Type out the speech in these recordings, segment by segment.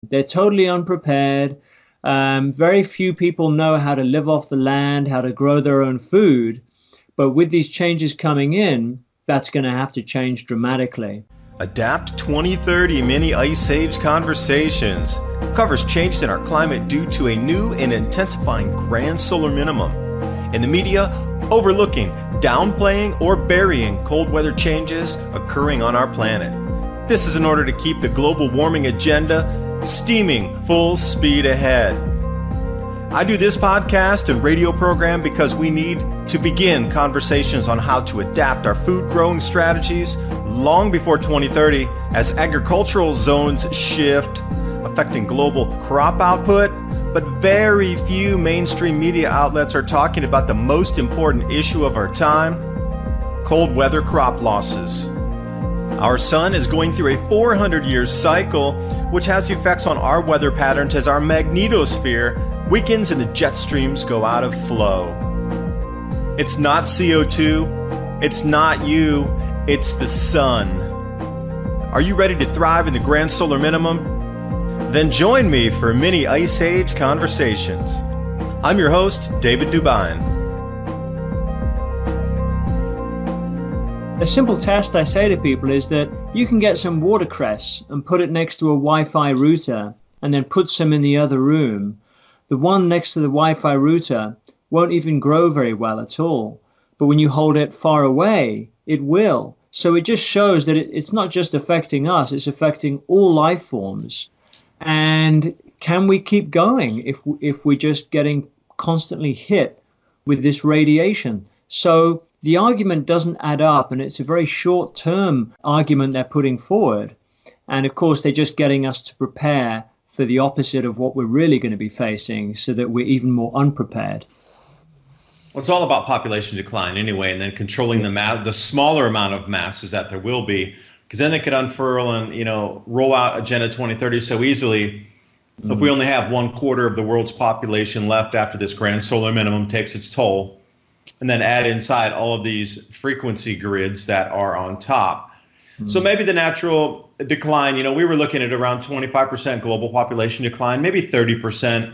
They're totally unprepared. Very few people know how to live off the land, how to grow their own food. But with these changes coming in, that's going to have to change dramatically. Adapt 2030 Mini Ice Age Conversations covers changes in our climate due to a new and intensifying grand solar minimum. In the media, overlooking, downplaying, or burying cold weather changes occurring on our planet. This is in order to keep the global warming agenda steaming full speed ahead. I do this podcast and radio program because we need to begin conversations on how to adapt our food growing strategies long before 2030 as agricultural zones shift, affecting global crop output. But very few mainstream media outlets are talking about the most important issue of our time: cold weather crop losses. Our sun is going through a 400-year cycle, which has effects on our weather patterns as our magnetosphere weakens and the jet streams go out of flow. It's not CO2, it's not you, it's the sun. Are you ready to thrive in the grand solar minimum? Then join me for Mini Ice Age Conversations. I'm your host, David Dubine. A simple test I say to people is that you can get some watercress and put it next to a Wi-Fi router and then put some in the other room. The one next to the Wi-Fi router won't even grow very well at all. But when you hold it far away, it will. So it just shows that it's not just affecting us, it's affecting all life forms. And can we keep going if we're just getting constantly hit with this radiation? So the argument doesn't add up, and it's a very short-term argument they're putting forward. And of course, they're just getting us to prepare for the opposite of what we're really going to be facing so that we're even more unprepared. Well, it's all about population decline anyway, and then controlling the smaller amount of masses that there will be, because then they could unfurl and, roll out Agenda 2030 so easily. If we only have 1/4 of the world's population left after this grand solar minimum takes its toll, and then add inside all of these frequency grids that are on top. So maybe the natural decline, we were looking at around 25% global population decline, maybe 30%.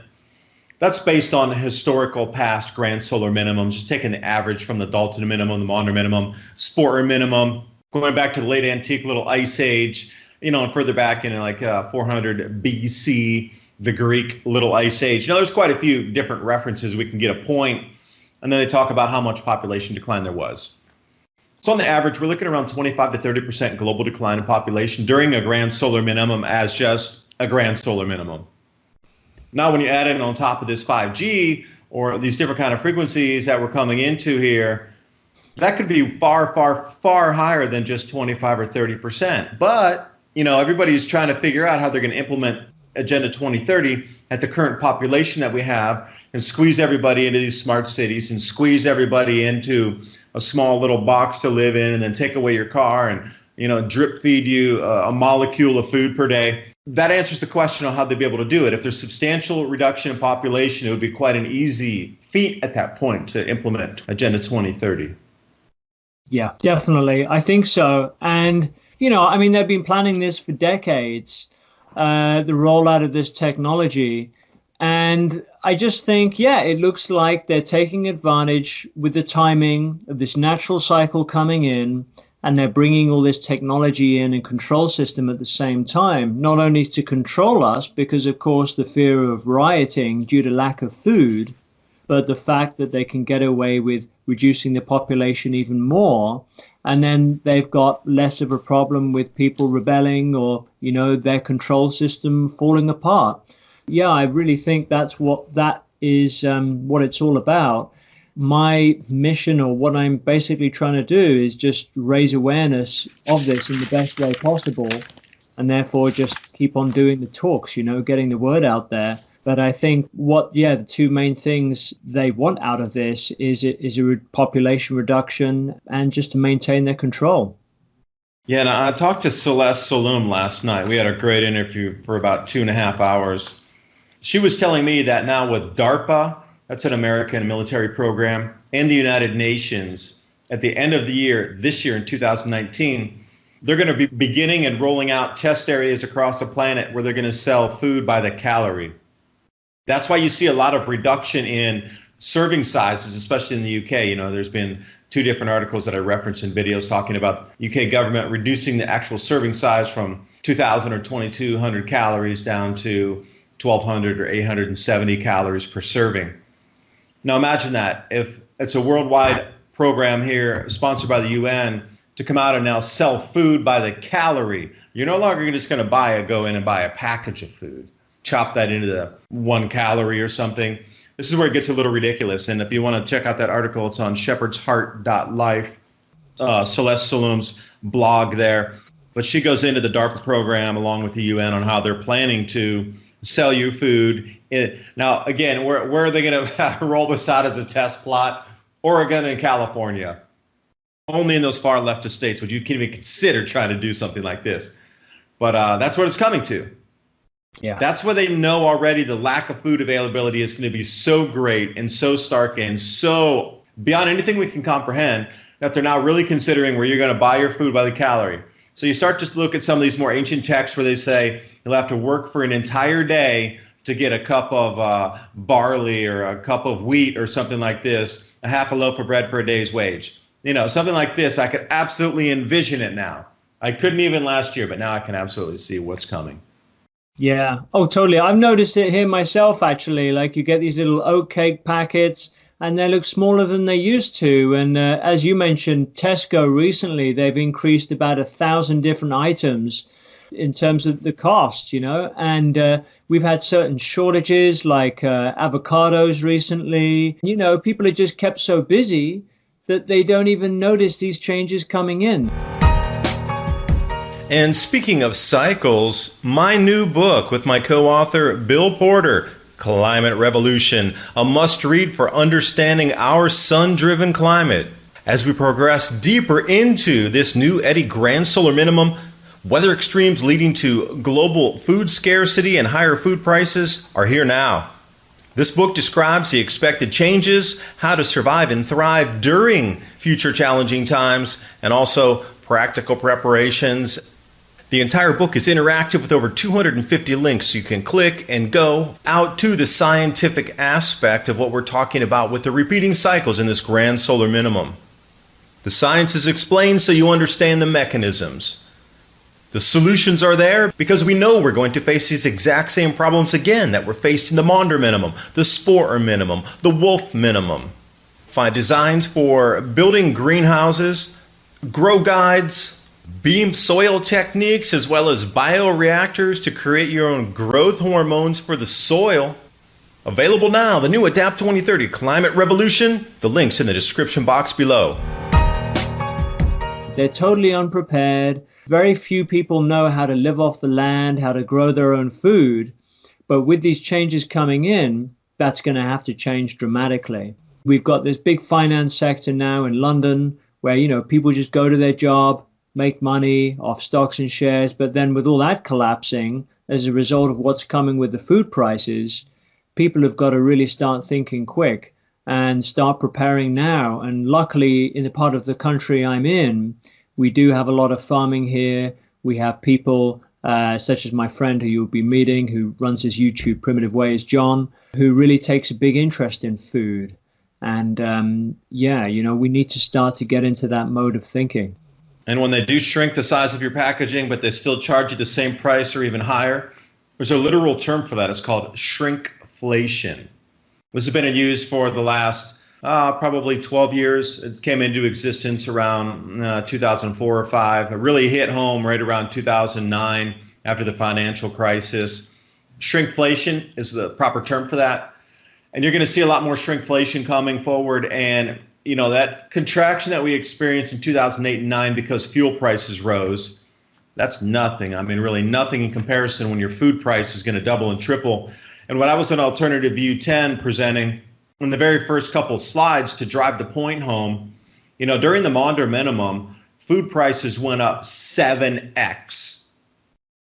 That's based on historical past grand solar minimums, just taking the average from the Dalton minimum, the Maunder minimum, Sporter minimum, going back to the late antique little ice age, and further back in 400 BC, the Greek little ice age. There's quite a few different references. We can get a point. And then they talk about how much population decline there was. So on the average, we're looking around 25 to 30% global decline in population during a grand solar minimum as just a grand solar minimum. Now, when you add in on top of this 5G or these different kind of frequencies that we're coming into here, that could be far, far, far higher than just 25 or 30%. But, everybody's trying to figure out how they're going to implement Agenda 2030 at the current population that we have and squeeze everybody into these smart cities and squeeze everybody into a small little box to live in and then take away your car and, drip feed you a molecule of food per day. That answers the question on how they'd be able to do it. If there's substantial reduction in population, it would be quite an easy feat at that point to implement Agenda 2030. Yeah, definitely. I think so. And, they've been planning this for decades. The rollout of this technology. And I just think, it looks like they're taking advantage with the timing of this natural cycle coming in, and they're bringing all this technology in and control system at the same time, not only to control us, because of course the fear of rioting due to lack of food, but the fact that they can get away with reducing the population even more. And then they've got less of a problem with people rebelling or, their control system falling apart. Yeah, I really think that's what it's all about. My mission, or what I'm basically trying to do, is just raise awareness of this in the best way possible, and therefore just keep on doing the talks, getting the word out there. But I think the two main things they want out of this is a population reduction and just to maintain their control. Yeah, and I talked to Celeste Saloom last night. We had a great interview for about 2.5 hours. She was telling me that now with DARPA, that's an American military program, and the United Nations, at the end of the year, this year in 2019, they're going to be beginning and rolling out test areas across the planet where they're going to sell food by the calorie. That's why you see a lot of reduction in serving sizes, especially in the UK. You know, there's been 2 different articles that I referenced in videos talking about UK government reducing the actual serving size from 2,000 or 2,200 calories down to 1,200 or 870 calories per serving. Now imagine that. If it's a worldwide program here sponsored by the UN to come out and now sell food by the calorie, you're no longer just going to go in and buy a package of food, chop that into the 1 calorie or something. This is where it gets a little ridiculous. And if you want to check out that article, it's on shepherdsheart.life, Celeste Salum's blog there. But she goes into the DARPA program along with the UN on how they're planning to sell you food. Now, again, where are they going to roll this out as a test plot? Oregon and California. Only in those far leftist states would you even consider trying to do something like this. But that's what it's coming to. Yeah. That's where they know already the lack of food availability is going to be so great and so stark and so beyond anything we can comprehend that they're now really considering where you're going to buy your food by the calorie. So you start to look at some of these more ancient texts where they say you'll have to work for an entire day to get a cup of barley or a cup of wheat or something like this, a half a loaf of bread for a day's wage. You know, something like this, I could absolutely envision it now. I couldn't even last year, but now I can absolutely see what's coming. Yeah. Oh, totally. I've noticed it here myself, actually. Like you get these little oatcake packets and they look smaller than they used to. And as you mentioned, Tesco recently, they've increased about 1,000 different items in terms of the cost, you know, and we've had certain shortages like avocados recently. You know, people are just kept so busy that they don't even notice these changes coming in. And speaking of cycles, my new book with my co-author Bill Porter, Climate Revolution, a must-read for understanding our sun-driven climate. As we progress deeper into this new Eddy grand solar minimum, weather extremes leading to global food scarcity and higher food prices are here now. This book describes the expected changes, how to survive and thrive during future challenging times, and also practical preparations. The entire book is interactive with over 250 links. You can click and go out to the scientific aspect of what we're talking about with the repeating cycles in this grand solar minimum. The science is explained so you understand the mechanisms. The solutions are there because we know we're going to face these exact same problems again that were faced in the Maunder minimum, the Sporer minimum, the Wolf minimum. Find designs for building greenhouses, grow guides, beamed soil techniques, as well as bioreactors to create your own growth hormones for the soil. Available now, the new Adapt 2030 Climate Revolution. The link's in the description box below. They're totally unprepared. Very few people know how to live off the land, how to grow their own food. But with these changes coming in, that's going to have to change dramatically. We've got this big finance sector now in London where, you know, people just go to their job, make money off stocks and shares. But then with all that collapsing as a result of what's coming with the food prices, people have got to really start thinking quick and start preparing now. And luckily, in the part of the country I'm in, we do have a lot of farming here. We have people such as my friend who you'll be meeting, who runs his YouTube Primitive Ways, John, who really takes a big interest in food. And yeah, you know, we need to start to get into that mode of thinking. And when they do shrink the size of your packaging, but they still charge you the same price or even higher, there's a literal term for that. It's called shrinkflation. This has been used for the last probably 12 years. It came into existence around 2004 or 5. It really hit home right around 2009 after the financial crisis. Shrinkflation is the proper term for that. And you're going to see a lot more shrinkflation coming forward. And you know, that contraction that we experienced in 2008 and 9 because fuel prices rose, that's nothing. I mean, really nothing in comparison when your food price is going to double and triple. And when I was on Alternative View 10 presenting in the very first couple slides to drive the point home, you know, during the Maunder minimum, food prices went up 7x,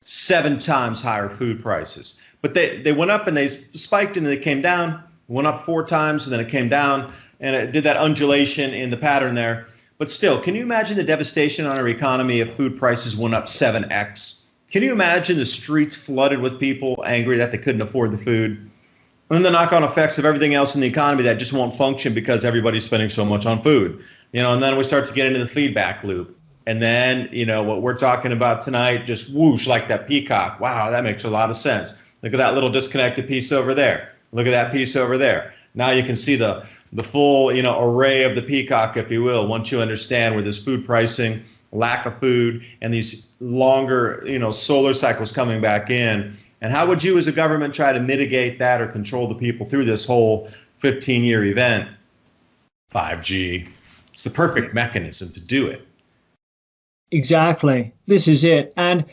7 times higher food prices. But they went up and they spiked and they came down, went up 4 times and then it came down. And it did that undulation in the pattern there. But still, can you imagine the devastation on our economy if food prices went up 7x? Can you imagine the streets flooded with people angry that they couldn't afford the food? And then the knock-on effects of everything else in the economy that just won't function because everybody's spending so much on food. And then we start to get into the feedback loop. And then, what we're talking about tonight, just whoosh, like that peacock. Wow, that makes a lot of sense. Look at that little disconnected piece over there. Look at that piece over there. Now you can see the full, array of the peacock, if you will, once you understand where this food pricing, lack of food, and these longer, solar cycles coming back in. And how would you as a government try to mitigate that or control the people through this whole 15-year event? 5G. It's the perfect mechanism to do it. Exactly. This is it. And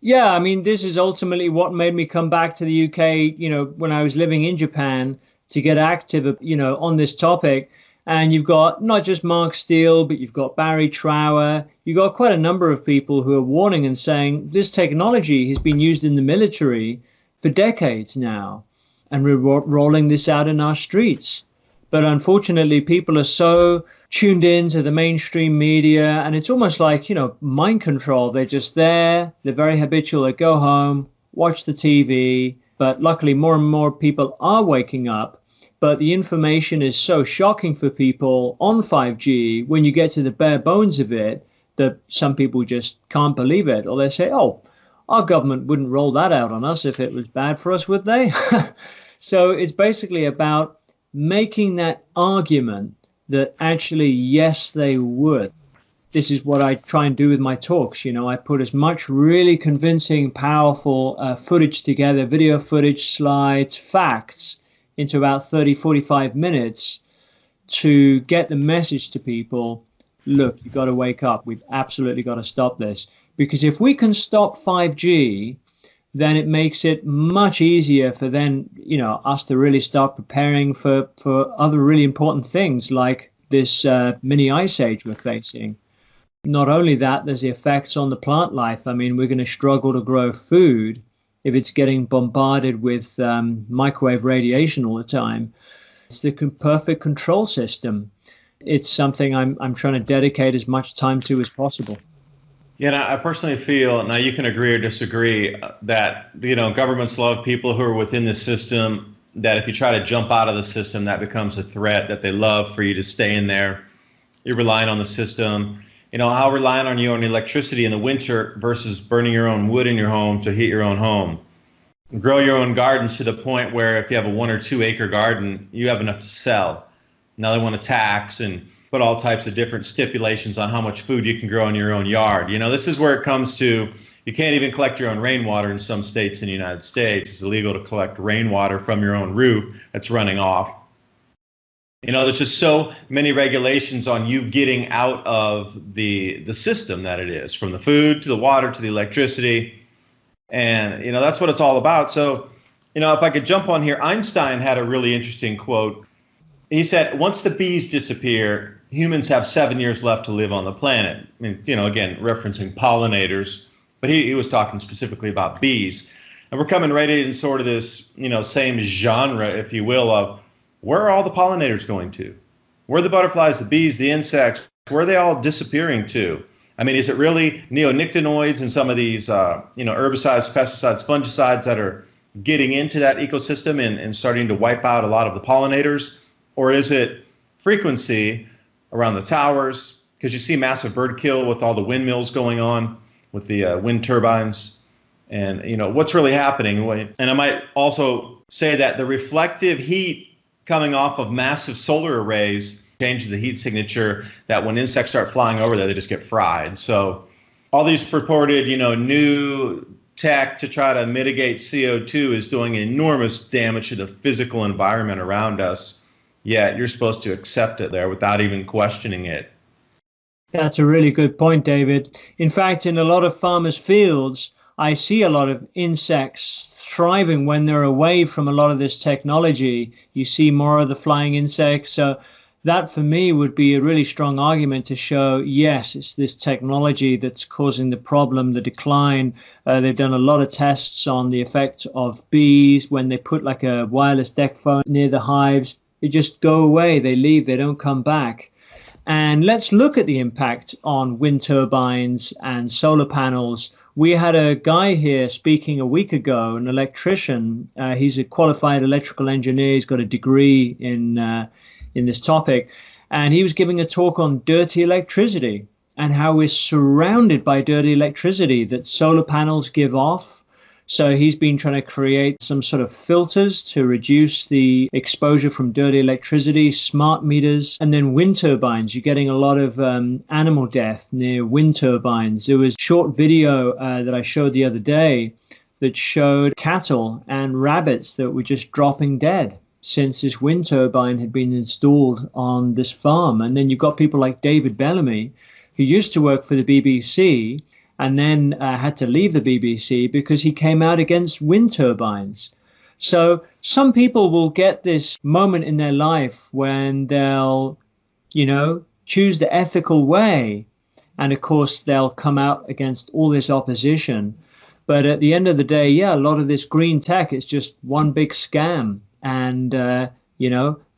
yeah, I mean, this is ultimately what made me come back to the UK, when I was living in Japan, to get active, on this topic. And you've got not just Mark Steele, but you've got Barry Trower. You've got quite a number of people who are warning and saying this technology has been used in the military for decades now. And we're rolling this out in our streets. But unfortunately, people are so tuned in to the mainstream media, and it's almost like, mind control. They're just there. They're very habitual. They go home, watch the TV. But luckily, more and more people are waking up. But the information is so shocking for people on 5G when you get to the bare bones of it that some people just can't believe it. Or they say, oh, our government wouldn't roll that out on us if it was bad for us, would they? So it's basically about making that argument that actually, yes, they would. This is what I try and do with my talks. I put as much really convincing, powerful footage together, video footage, slides, facts, into about 30, 45 minutes to get the message to people. Look, you've got to wake up. We've absolutely got to stop this. Because if we can stop 5G, then it makes it much easier for then, us to really start preparing for other really important things like this mini ice age we're facing. Not only that, there's the effects on the plant life. I mean, we're going to struggle to grow food if it's getting bombarded with microwave radiation all the time. It's the perfect control system. It's something I'm trying to dedicate as much time to as possible. Yeah, I personally feel, now you can agree or disagree, that, governments love people who are within the system, that if you try to jump out of the system, that becomes a threat, that they love for you to stay in there. You're relying on the system. How reliant are you on electricity in the winter versus burning your own wood in your home to heat your own home? Grow your own gardens to the point where if you have a 1 or 2 acre garden, you have enough to sell. Now they want to tax and put all types of different stipulations on how much food you can grow in your own yard. This is where it comes to, you can't even collect your own rainwater in some states in the United States. It's illegal to collect rainwater from your own roof that's running off. There's just so many regulations on you getting out of the system that it is, from the food to the water to the electricity. And, that's what it's all about. So, if I could jump on here, Einstein had a really interesting quote. He said, once the bees disappear, humans have 7 years left to live on the planet. I mean, again, referencing pollinators, but he was talking specifically about bees. And we're coming right in sort of this, same genre, if you will, of where are all the pollinators going to? Where are the butterflies, the bees, the insects, where are they all disappearing to? I mean, is it really neonicotinoids and some of these, herbicides, pesticides, fungicides that are getting into that ecosystem and starting to wipe out a lot of the pollinators? Or is it frequency around the towers? Because you see massive bird kill with all the windmills going on, with the wind turbines. And, what's really happening? And I might also say that the reflective heat coming off of massive solar arrays changes the heat signature, that when insects start flying over there, they just get fried. So all these purported, new tech to try to mitigate CO2 is doing enormous damage to the physical environment around us. Yet you're supposed to accept it there without even questioning it. That's a really good point, David. In fact, in a lot of farmers' fields, I see a lot of insects thriving when they're away from a lot of this technology. You see more of the flying insects. So that for me would be a really strong argument to show, yes, it's this technology that's causing the problem, the decline. They've done a lot of tests on the effect of bees when they put like a wireless deck phone near the hives. They just go away, they leave, they don't come back. And let's look at the impact on wind turbines and solar panels. We had a guy here speaking a week ago, an electrician. He's a qualified electrical engineer. He's got a degree in this topic. And he was giving a talk on dirty electricity and how we're surrounded by dirty electricity that solar panels give off. So he's been trying to create some sort of filters to reduce the exposure from dirty electricity, smart meters, and then wind turbines. You're getting a lot of animal death near wind turbines. There was a short video that I showed the other day that showed cattle and rabbits that were just dropping dead since this wind turbine had been installed on this farm. And then you've got people like David Bellamy, who used to work for the BBC, and then had to leave the BBC because he came out against wind turbines. So some people will get this moment in their life when they'll, choose the ethical way. And of course, they'll come out against all this opposition. But at the end of the day, a lot of this green tech is just one big scam. And,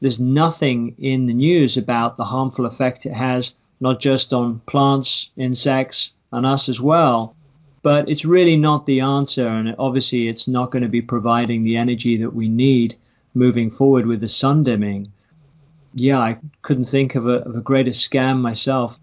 there's nothing in the news about the harmful effect it has, not just on plants, insects, and us as well. But it's really not the answer. And obviously, it's not going to be providing the energy that we need moving forward with the sun dimming. I couldn't think of a greater scam myself.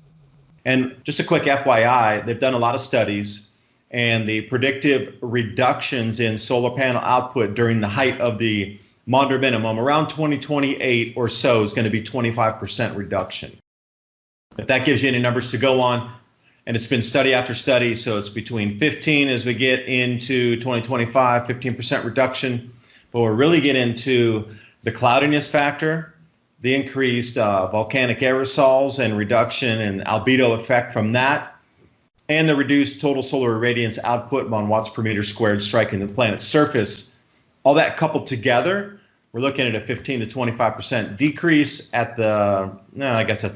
And just a quick FYI, they've done a lot of studies, and the predictive reductions in solar panel output during the height of the moderate minimum around 2028 or so is going to be 25% reduction. If that gives you any numbers to go on, and it's been study after study, so it's between 15 as we get into 2025, 15% reduction. But we're really getting into the cloudiness factor, the increased volcanic aerosols and reduction in albedo effect from that, and the reduced total solar irradiance output on watts per meter squared striking the planet's surface. All that coupled together, we're looking at a 15 to 25% decrease at the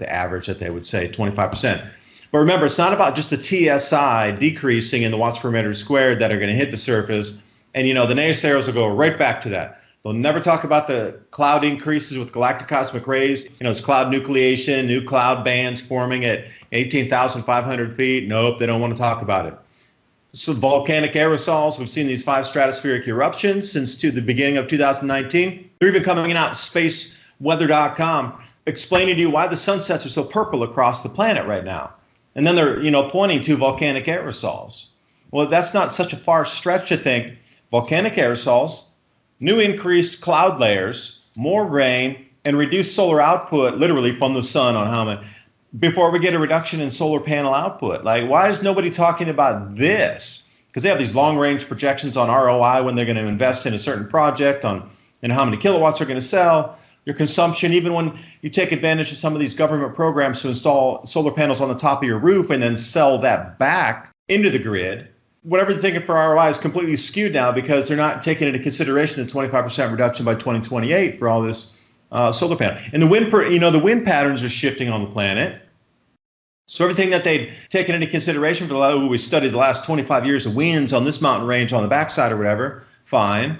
average that they would say, 25%. But remember, it's not about just the TSI decreasing in the watts per meter squared that are going to hit the surface. And, the naysayers will go right back to that. They'll never talk about the cloud increases with galactic cosmic rays. It's cloud nucleation, new cloud bands forming at 18,500 feet. Nope, they don't want to talk about it. So volcanic aerosols, we've seen these 5 stratospheric eruptions since the beginning of 2019. They're even coming out spaceweather.com explaining to you why the sunsets are so purple across the planet right now. And then they're, pointing to volcanic aerosols. Well, that's not such a far stretch to think. Volcanic aerosols, new increased cloud layers, more rain, and reduced solar output, literally from the sun on how many, before we get a reduction in solar panel output. Like, why is nobody talking about this? Because they have these long-range projections on ROI when they're going to invest in a certain project, on how many kilowatts they're going to sell, your consumption, even when you take advantage of some of these government programs to install solar panels on the top of your roof and then sell that back into the grid. Whatever they're thinking for ROI is completely skewed now because they're not taking into consideration the 25% reduction by 2028 for all this solar panel. And the wind patterns are shifting on the planet. So everything that they've taken into consideration for we studied the last 25 years of winds on this mountain range on the backside or whatever, fine.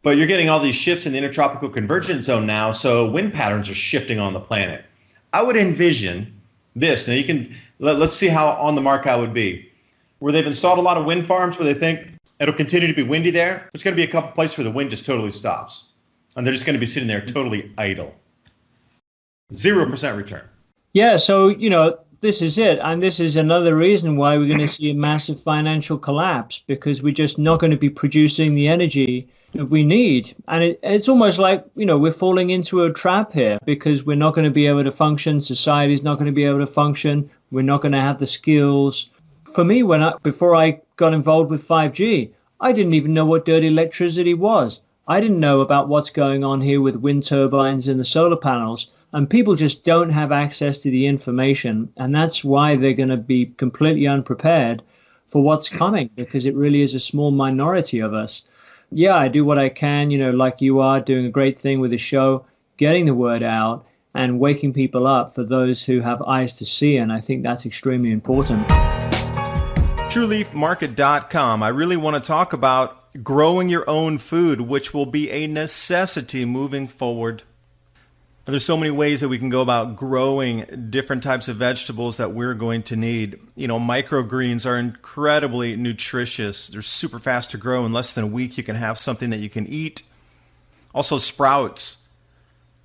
But you're getting all these shifts in the intertropical convergence zone now, so wind patterns are shifting on the planet. I would envision this. Now let's see how on the mark I would be. Where they've installed a lot of wind farms where they think it'll continue to be windy there, there's going to be a couple places where the wind just totally stops. And they're just going to be sitting there totally idle. 0% return. Yeah, so, this is it. And this is another reason why we're going to see a massive financial collapse, because we're just not going to be producing the energy that we need. And it's almost like, we're falling into a trap here because we're not going to be able to function. Society's not going to be able to function. We're not going to have the skills. For me, before I got involved with 5G, I didn't even know what dirty electricity was. I didn't know about what's going on here with wind turbines and the solar panels. And people just don't have access to the information. And that's why they're going to be completely unprepared for what's coming, because it really is a small minority of us. Yeah, I do what I can, like you are doing a great thing with the show, getting the word out and waking people up for those who have eyes to see. And I think that's extremely important. TrueLeafMarket.com. I really want to talk about growing your own food, which will be a necessity moving forward. There's so many ways that we can go about growing different types of vegetables that we're going to need. Microgreens are incredibly nutritious. They're super fast to grow. In less than a week, you can have something that you can eat. Also, sprouts.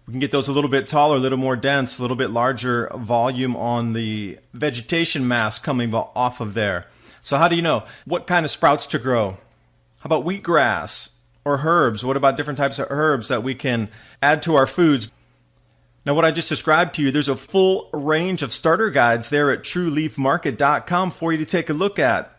We can get those a little bit taller, a little more dense, a little bit larger volume on the vegetation mass coming off of there. So how do you know what kind of sprouts to grow? How about wheatgrass or herbs? What about different types of herbs that we can add to our foods? Now, what I just described to you, there's a full range of starter guides there at trueleafmarket.com for you to take a look at.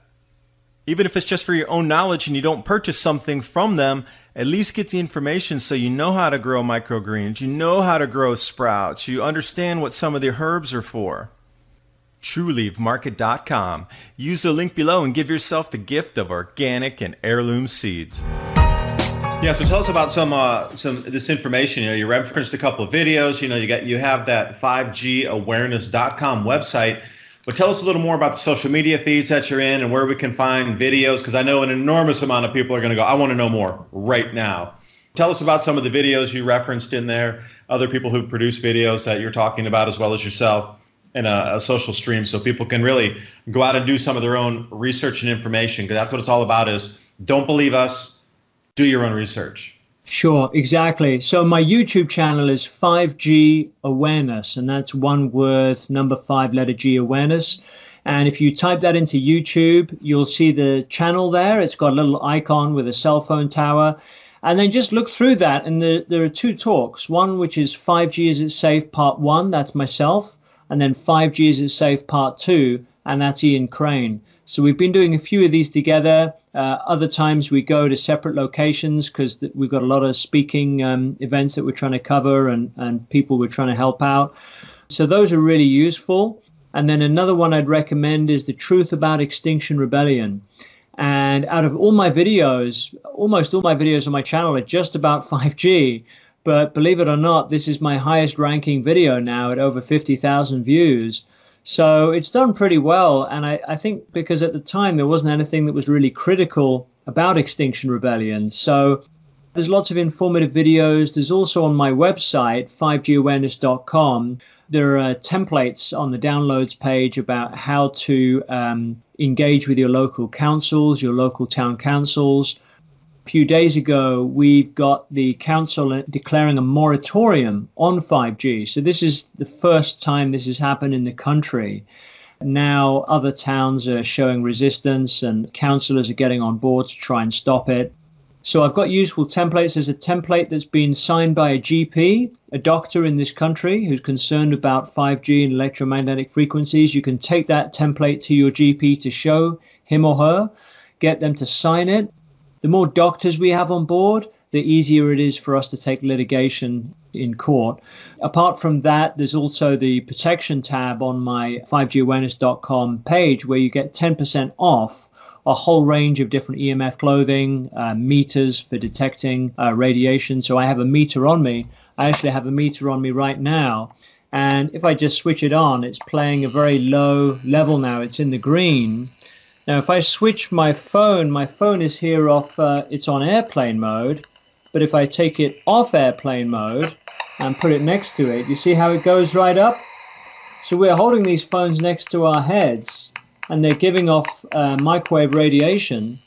Even if it's just for your own knowledge and you don't purchase something from them, at least get the information so you know how to grow microgreens, you know how to grow sprouts, you understand what some of the herbs are for. trueleafmarket.com. Use the link below and give yourself the gift of organic and heirloom seeds. Yeah, so tell us about some this information. You referenced a couple of videos. You have that 5gawareness.com website. But tell us a little more about the social media feeds that you're in and where we can find videos, because I know an enormous amount of people are going to go, I want to know more right now. Tell us about some of the videos you referenced in there, other people who produce videos that you're talking about, as well as yourself, and a social stream, so people can really go out and do some of their own research and information, because that's what it's all about, is don't believe us. Do your own research. Sure, exactly. So my YouTube channel is 5G Awareness, and that's one word, number 5, letter G, awareness. And if you type that into YouTube, you'll see the channel there. It's got a little icon with a cell phone tower. And then just look through that, and there are 2 talks. One which is 5G Is It Safe Part 1, that's myself. And then 5G Is It Safe Part 2, and that's Ian Crane. So we've been doing a few of these together. Other times we go to separate locations because we've got a lot of speaking events that we're trying to cover and people we're trying to help out. So those are really useful. And then another one I'd recommend is The Truth About Extinction Rebellion. And out of all my videos, almost all my videos on my channel are just about 5G. But believe it or not, this is my highest ranking video now at over 50,000 views. So it's done pretty well, and I think because at the time there wasn't anything that was really critical about Extinction Rebellion. So there's lots of informative videos. There's also on my website, 5gawareness.com, there are templates on the downloads page about how to engage with your local councils, your local town councils. A few days ago, we've got the council declaring a moratorium on 5G. So this is the first time this has happened in the country. Now other towns are showing resistance and councillors are getting on board to try and stop it. So I've got useful templates. There's a template that's been signed by a GP, a doctor in this country who's concerned about 5G and electromagnetic frequencies. You can take that template to your GP to show him or her, get them to sign it. The more doctors we have on board, the easier it is for us to take litigation in court. Apart from that, there's also the protection tab on my 5gawareness.com page where you get 10% off a whole range of different EMF clothing, meters for detecting radiation. So I have a meter on me. I actually have a meter on me right now. And if I just switch it on, it's playing a very low level now. It's in the green. Now, if I switch my phone is here off, it's on airplane mode. But if I take it off airplane mode and put it next to it, you see how it goes right up? So we're holding these phones next to our heads and they're giving off microwave radiation.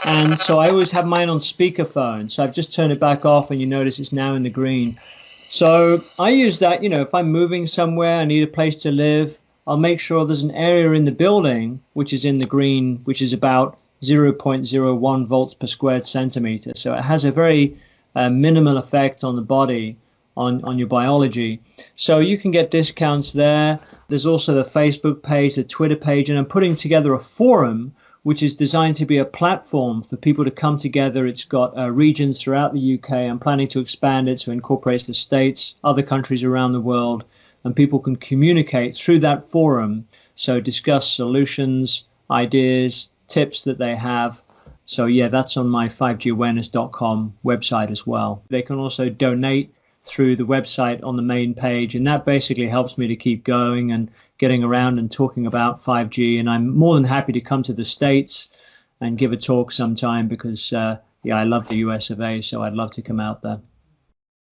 And so I always have mine on speakerphone. So I've just turned it back off and you notice it's now in the green. So I use that, if I'm moving somewhere, I need a place to live, I'll make sure there's an area in the building which is in the green, which is about 0.01 volts per squared centimeter. So it has a very minimal effect on the body, on your biology. So you can get discounts there. There's also the Facebook page, the Twitter page, and I'm putting together a forum which is designed to be a platform for people to come together. It's got regions throughout the UK. I'm planning to expand it so it incorporates the States, other countries around the world, and people can communicate through that forum. So discuss solutions, ideas, tips that they have. So yeah, that's on my 5gawareness.com website as well. They can also donate through the website on the main page, and that basically helps me to keep going and getting around and talking about 5G. And I'm more than happy to come to the States and give a talk sometime because I love the US of A, so I'd love to come out there.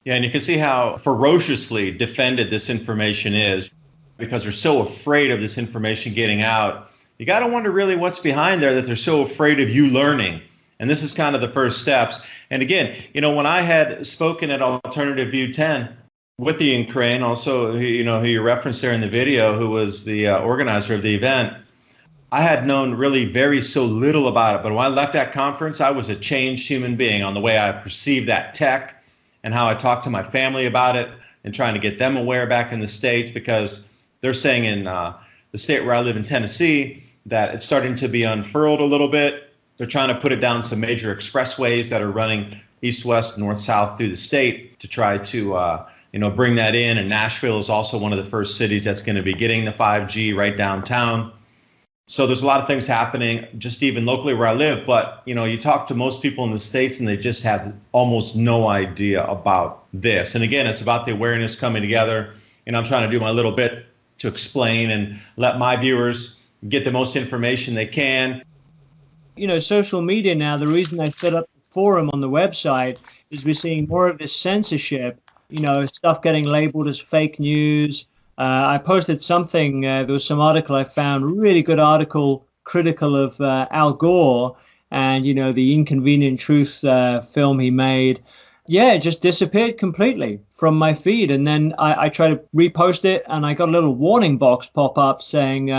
Yeah, and you can see how ferociously defended this information is because they're so afraid of this information getting out. You got to wonder really what's behind there that they're so afraid of you learning. And this is kind of the first steps. And again, when I had spoken at Alternative View 10 with Ian Crane, also, who you referenced there in the video, who was the organizer of the event, I had known really very so little about it. But when I left that conference, I was a changed human being on the way I perceived that tech and how I talked to my family about it and trying to get them aware back in the States, because they're saying in the state where I live in Tennessee that it's starting to be unfurled a little bit. They're trying to put it down some major expressways that are running east-west, north-south through the state to try to bring that in. And Nashville is also one of the first cities that's going to be getting the 5G right downtown. So there's a lot of things happening just even locally where I live. But, you talk to most people in the States and they just have almost no idea about this. And again, it's about the awareness coming together. And I'm trying to do my little bit to explain and let my viewers get the most information they can. Social media now, the reason I set up the forum on the website is we're seeing more of this censorship, stuff getting labeled as fake news. I posted something, there was some article I found, really good article, critical of Al Gore and, the Inconvenient Truth film he made. Yeah, it just disappeared completely from my feed. And then I tried to repost it and I got a little warning box pop up saying,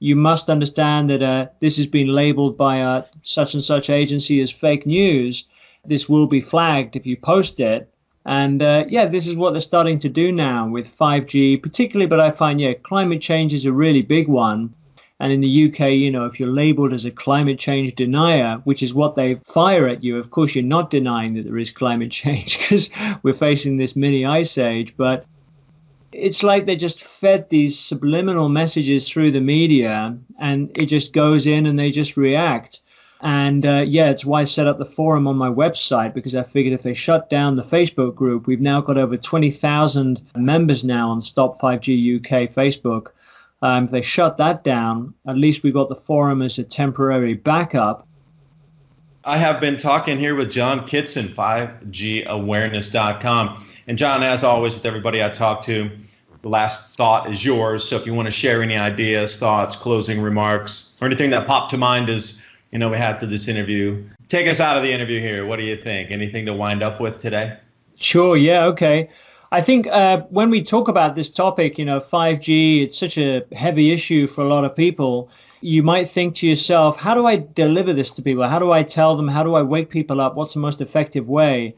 you must understand that this has been labeled by such and such agency as fake news. This will be flagged if you post it. And this is what they're starting to do now with 5G particularly. But I find, climate change is a really big one. And in the UK, if you're labeled as a climate change denier, which is what they fire at you, of course, you're not denying that there is climate change because we're facing this mini ice age. But it's like they just fed these subliminal messages through the media and it just goes in and they just react. And it's why I set up the forum on my website, because I figured if they shut down the Facebook group, we've now got over 20,000 members now on Stop 5G UK Facebook. If they shut that down, at least we've got the forum as a temporary backup. I have been talking here with John Kitson, 5gawareness.com. And John, as always, with everybody I talk to, the last thought is yours. So if you want to share any ideas, thoughts, closing remarks, or anything that popped to mind as we had through this interview, take us out of the interview here. What do you think? Anything to wind up with today? Sure. Yeah. Okay. I think when we talk about this topic, 5G, it's such a heavy issue for a lot of people. You might think to yourself, how do I deliver this to people? How do I tell them? How do I wake people up? What's the most effective way?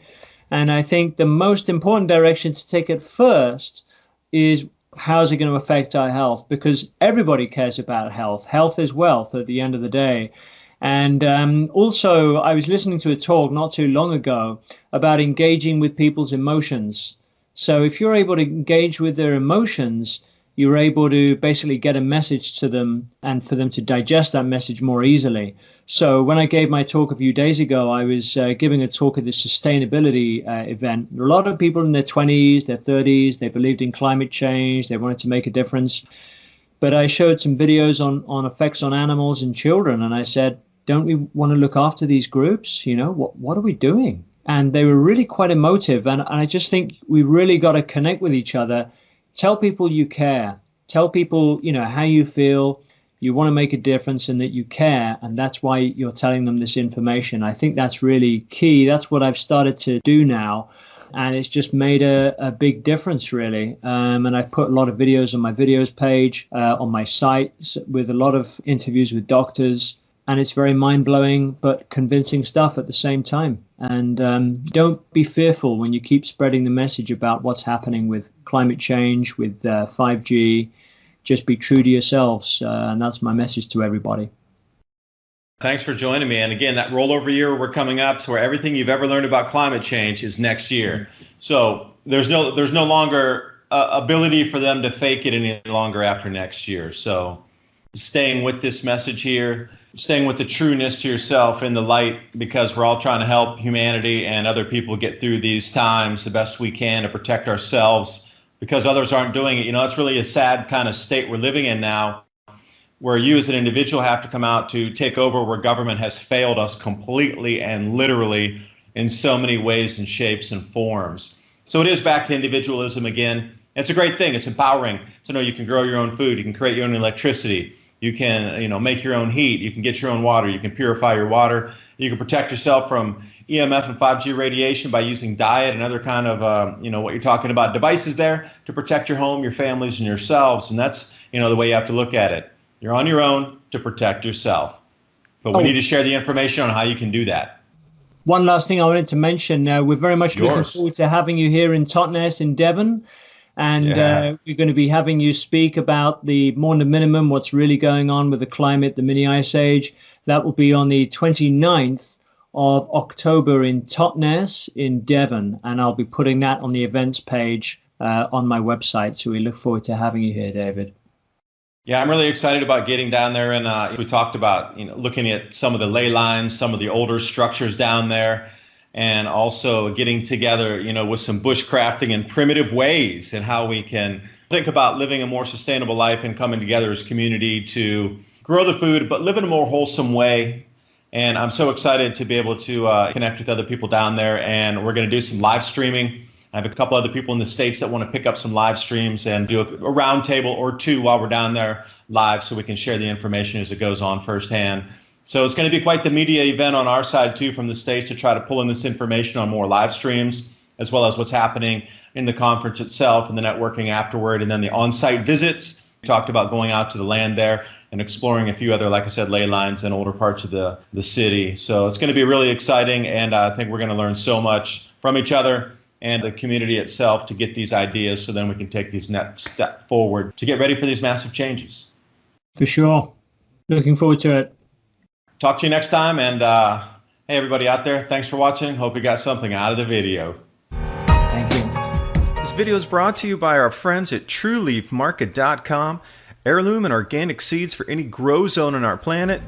And I think the most important direction to take it first is, how is it going to affect our health? Because everybody cares about health. Health is wealth at the end of the day. And also, I was listening to a talk not too long ago about engaging with people's emotions. So if you're able to engage with their emotions, you're able to basically get a message to them and for them to digest that message more easily. So when I gave my talk a few days ago, I was giving a talk at the sustainability event. A lot of people in their 20s, their 30s, they believed in climate change. They wanted to make a difference. But I showed some videos on effects on animals and children. And I said, don't we want to look after these groups? What are we doing? And they were really quite emotive. And I just think we really got to connect with each other. Tell people you care. Tell people, how you feel. You want to make a difference and that you care. And that's why you're telling them this information. I think that's really key. That's what I've started to do now. And it's just made a big difference, really. And I've put a lot of videos on my videos page, on my site, with a lot of interviews with doctors. And it's very mind-blowing, but convincing stuff at the same time. And don't be fearful when you keep spreading the message about what's happening with climate change, with 5G. Just be true to yourselves. And that's my message to everybody. Thanks for joining me. And again, that rollover year we're coming up to where everything you've ever learned about climate change is next year. So there's no longer ability for them to fake it any longer after next year. So staying with this message here, staying with the trueness to yourself in the light, because we're all trying to help humanity and other people get through these times the best we can to protect ourselves, because others aren't doing it. It's really a sad kind of state we're living in now, where you as an individual have to come out to take over where government has failed us completely and literally in so many ways and shapes and forms. So it is back to individualism again. It's a great thing. It's empowering to know you can grow your own food, you can create your own electricity, you can, make your own heat, you can get your own water, you can purify your water, you can protect yourself from EMF and 5G radiation by using diet and other kind of, what you're talking about, devices there to protect your home, your families, and yourselves. And that's, the way you have to look at it. You're on your own to protect yourself. But we need to share the information on how you can do that. One last thing I wanted to mention. We're very much looking forward to having you here in Totnes in Devon. And we're going to be having you speak about the more than minimum, what's really going on with the climate, the mini ice age. That will be on the 29th of October in Totnes in Devon. And I'll be putting that on the events page on my website. So we look forward to having you here, David. Yeah, I'm really excited about getting down there. And we talked about, looking at some of the ley lines, some of the older structures down there, and also getting together, with some bushcrafting in primitive ways and how we can think about living a more sustainable life and coming together as community to grow the food, but live in a more wholesome way. And I'm so excited to be able to connect with other people down there. And we're going to do some live streaming. I have a couple other people in the States that want to pick up some live streams and do a round table or two while we're down there live so we can share the information as it goes on firsthand. So it's going to be quite the media event on our side, too, from the States to try to pull in this information on more live streams, as well as what's happening in the conference itself and the networking afterward, and then the on-site visits. We talked about going out to the land there and exploring a few other, like I said, ley lines and older parts of the city. So it's going to be really exciting, and I think we're going to learn so much from each other and the community itself to get these ideas so then we can take these next step forward to get ready for these massive changes. For sure. Looking forward to it. Talk to you next time. And hey, everybody out there, thanks for watching. Hope you got something out of the video. Thank you. This video is brought to you by our friends at TrueLeafMarket.com. Heirloom and organic seeds for any grow zone on our planet.